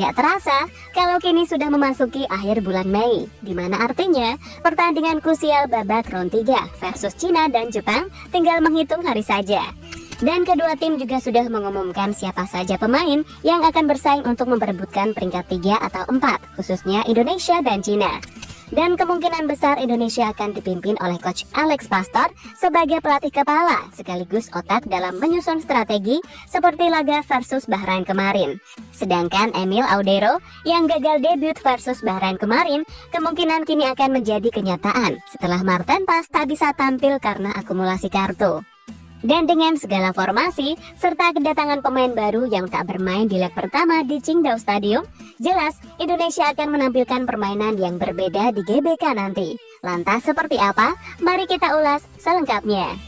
Gak terasa kalau kini sudah memasuki akhir bulan Mei, di mana artinya pertandingan krusial babak round 3 versus Cina dan Jepang tinggal menghitung hari saja. Dan kedua tim juga sudah mengumumkan siapa saja pemain yang akan bersaing untuk memperebutkan peringkat 3 atau 4, khususnya Indonesia dan Cina. Dan kemungkinan besar Indonesia akan dipimpin oleh Coach Alex Pastor sebagai pelatih kepala sekaligus otak dalam menyusun strategi seperti laga versus Bahrain kemarin. Sedangkan Emil Audero yang gagal debut versus Bahrain kemarin kemungkinan kini akan menjadi kenyataan setelah Marten Pas tak bisa tampil karena akumulasi kartu. Dan dengan segala formasi, serta kedatangan pemain baru yang tak bermain di leg pertama di Qingdao Stadium, jelas Indonesia akan menampilkan permainan yang berbeda di GBK nanti. Lantas seperti apa? Mari kita ulas selengkapnya.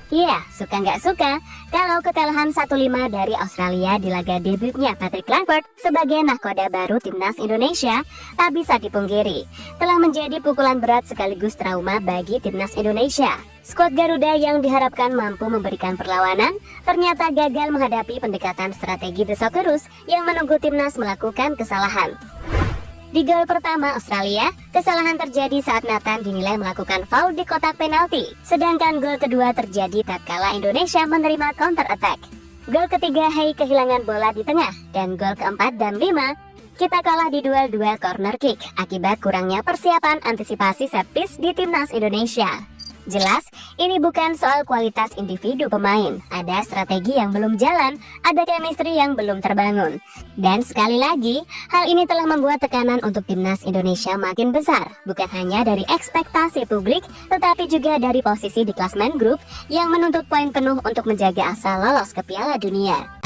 Ya, suka nggak suka, kalau kekalahan 1-5 dari Australia di laga debutnya Patrick Kluivert sebagai nahkoda baru timnas Indonesia tak bisa dipungkiri, telah menjadi pukulan berat sekaligus trauma bagi timnas Indonesia. Skuad Garuda yang diharapkan mampu memberikan perlawanan ternyata gagal menghadapi pendekatan strategi The Socceroos yang menunggu timnas melakukan kesalahan. Di gol pertama Australia, kesalahan terjadi saat Nathan dinilai melakukan foul di kotak penalti. Sedangkan gol kedua terjadi tatkala Indonesia menerima counter attack. Gol ketiga Hey kehilangan bola di tengah, dan gol keempat dan 5 kita kalah di duel-duel corner kick akibat kurangnya persiapan antisipasi set piece di timnas Indonesia. Jelas, ini bukan soal kualitas individu pemain. Ada strategi yang belum jalan, ada chemistry yang belum terbangun. Dan sekali lagi, hal ini telah membuat tekanan untuk timnas Indonesia makin besar. Bukan hanya dari ekspektasi publik, tetapi juga dari posisi di klasmen grup yang menuntut poin penuh untuk menjaga asa lolos ke Piala Dunia.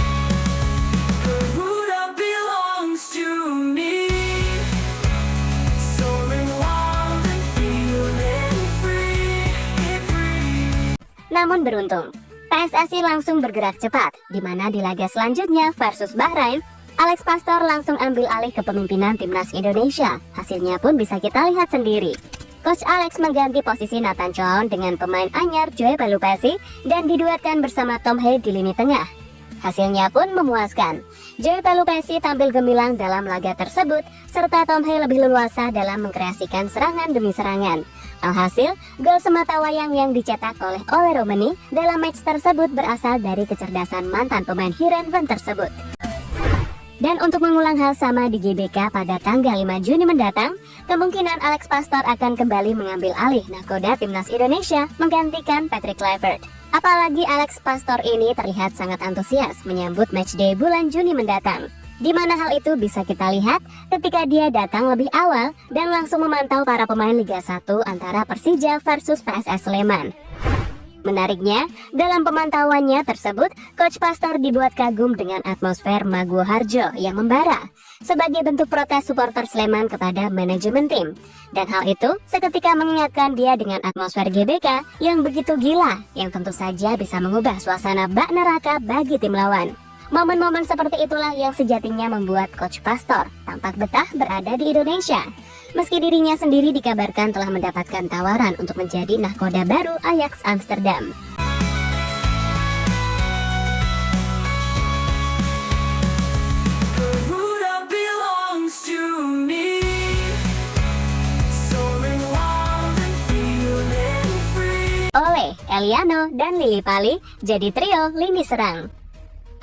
Namun beruntung, PSSI langsung bergerak cepat, di mana di laga selanjutnya versus Bahrain, Alex Pastor langsung ambil alih kepemimpinan timnas Indonesia. Hasilnya pun bisa kita lihat sendiri. Coach Alex mengganti posisi Nathan Chown dengan pemain anyar Joe Pelupessy dan diduetkan bersama Tom Hea di lini tengah. Hasilnya pun memuaskan. Joe Pelupessy tampil gemilang dalam laga tersebut, serta Tom Hea lebih leluasa dalam mengkreasikan serangan demi serangan. Alhasil, gol sematawayang yang dicetak oleh Ole Romeni dalam match tersebut berasal dari kecerdasan mantan pemain Heerenveen tersebut. Dan untuk mengulang hal sama di GBK pada tanggal 5 Juni mendatang, kemungkinan Alex Pastor akan kembali mengambil alih nahkoda timnas Indonesia menggantikan Patrick Kluivert. Apalagi Alex Pastor ini terlihat sangat antusias menyambut matchday bulan Juni mendatang. Di mana hal itu bisa kita lihat ketika dia datang lebih awal dan langsung memantau para pemain Liga 1 antara Persija versus PSS Sleman. Menariknya, dalam pemantauannya tersebut, Coach Pastor dibuat kagum dengan atmosfer Maguwo Harjo yang membara sebagai bentuk protes supporter Sleman kepada manajemen tim. Dan hal itu seketika mengingatkan dia dengan atmosfer GBK yang begitu gila, yang tentu saja bisa mengubah suasana bak neraka bagi tim lawan. Momen-momen seperti itulah yang sejatinya membuat Coach Pastor tampak betah berada di Indonesia. Meski dirinya sendiri dikabarkan telah mendapatkan tawaran untuk menjadi nahkoda baru Ajax Amsterdam. Ole, Eliano, dan Lily Pali jadi trio lini serang.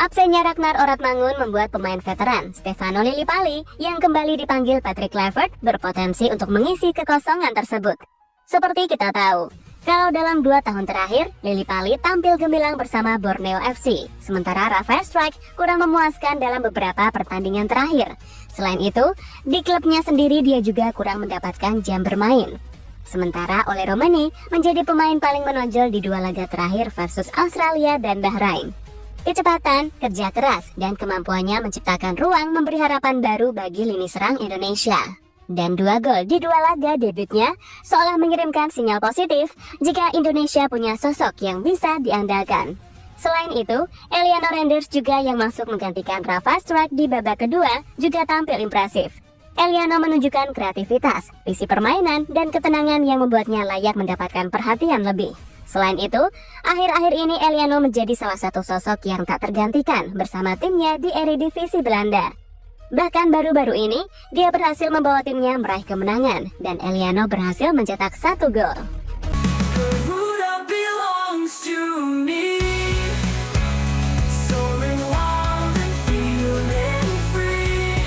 Absennya Ragnar Oratmangun membuat pemain veteran Stefano Lillipali yang kembali dipanggil Patrick Kluivert berpotensi untuk mengisi kekosongan tersebut. Seperti kita tahu, kalau dalam 2 tahun terakhir, Lillipali tampil gemilang bersama Borneo FC, sementara Rafael Strijk kurang memuaskan dalam beberapa pertandingan terakhir. Selain itu, di klubnya sendiri dia juga kurang mendapatkan jam bermain. Sementara Ole Romeni menjadi pemain paling menonjol di 2 laga terakhir versus Australia dan Bahrain. Kecepatan, kerja keras, dan kemampuannya menciptakan ruang memberi harapan baru bagi lini serang Indonesia. Dan 2 gol di 2 laga debutnya seolah mengirimkan sinyal positif jika Indonesia punya sosok yang bisa diandalkan. Selain itu, Eliano Renders juga yang masuk menggantikan Rafael Strijk di babak kedua juga tampil impresif. Eliano menunjukkan kreativitas, visi permainan, dan ketenangan yang membuatnya layak mendapatkan perhatian lebih. Selain itu, akhir-akhir ini Eliano menjadi salah satu sosok yang tak tergantikan bersama timnya di Eredivisie Belanda. Bahkan baru-baru ini, dia berhasil membawa timnya meraih kemenangan, dan Eliano berhasil mencetak 1 gol. Garuda belongs to me. Soaring wild and feeling free.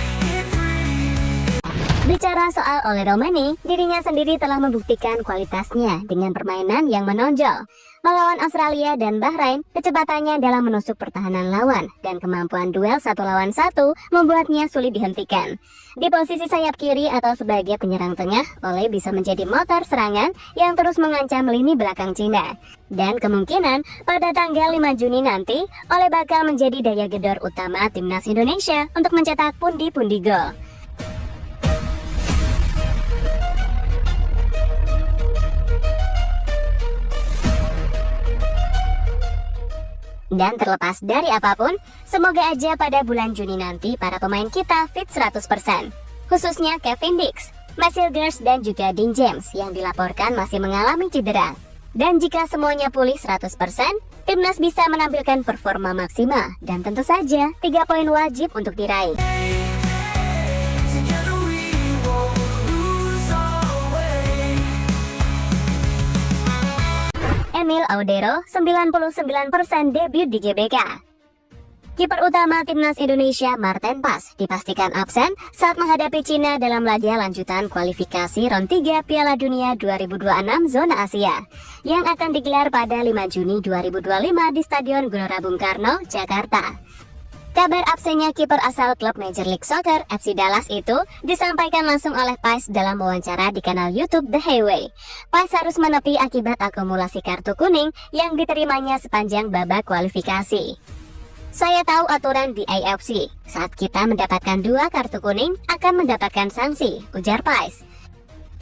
Bicara soal Ole Romani, dirinya sendiri telah membuktikan kualitasnya dengan permainan yang menonjol. Melawan Australia dan Bahrain, kecepatannya dalam menusuk pertahanan lawan dan kemampuan duel 1 lawan 1 membuatnya sulit dihentikan. Di posisi sayap kiri atau sebagai penyerang tengah, Ole bisa menjadi motor serangan yang terus mengancam lini belakang Cina. Dan kemungkinan pada tanggal 5 Juni nanti, Ole bakal menjadi daya gedor utama timnas Indonesia untuk mencetak pundi-pundi gol. Dan terlepas dari apapun, semoga aja pada bulan Juni nanti para pemain kita fit 100%. Khususnya Kevin Dix, Marcel Gers dan juga Dean James yang dilaporkan masih mengalami cedera. Dan jika semuanya pulih 100%, timnas bisa menampilkan performa maksimal dan tentu saja 3 poin wajib untuk diraih. Together we won't lose our way. Emil Audero 99% debut di GBK. Kiper utama timnas Indonesia Marten Pas dipastikan absen saat menghadapi Cina dalam laga lanjutan kualifikasi Round 3 Piala Dunia 2026 zona Asia yang akan digelar pada 5 Juni 2025 di Stadion Gelora Bung Karno, Jakarta. Kabar absennya kiper asal klub Major League Soccer FC Dallas itu disampaikan langsung oleh Pais dalam wawancara di kanal YouTube The Highway. Pais harus menepi akibat akumulasi kartu kuning yang diterimanya sepanjang babak kualifikasi. Saya tahu aturan di AFC, saat kita mendapatkan 2 kartu kuning akan mendapatkan sanksi, ujar Pais.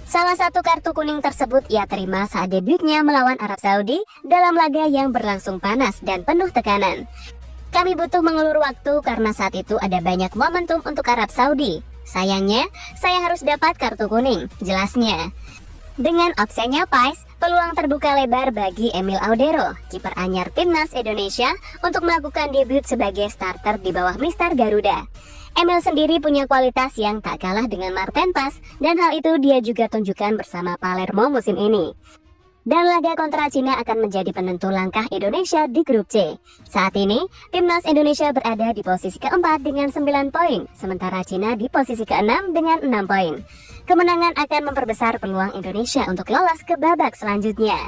Salah satu kartu kuning tersebut ia terima saat debutnya melawan Arab Saudi dalam laga yang berlangsung panas dan penuh tekanan. Kami butuh mengulur waktu karena saat itu ada banyak momentum untuk Arab Saudi. Sayangnya, saya harus dapat kartu kuning, jelasnya. Dengan absennya Pais, peluang terbuka lebar bagi Emil Audero, kiper anyar timnas Indonesia, untuk melakukan debut sebagai starter di bawah Mister Garuda. Emil sendiri punya kualitas yang tak kalah dengan Marten Pas, dan hal itu dia juga tunjukkan bersama Palermo musim ini. Dan laga kontra Cina akan menjadi penentu langkah Indonesia di grup C. Saat ini, timnas Indonesia berada di posisi keempat dengan 9 poin, sementara Cina di posisi keenam dengan 6 poin. Kemenangan akan memperbesar peluang Indonesia untuk lolos ke babak selanjutnya.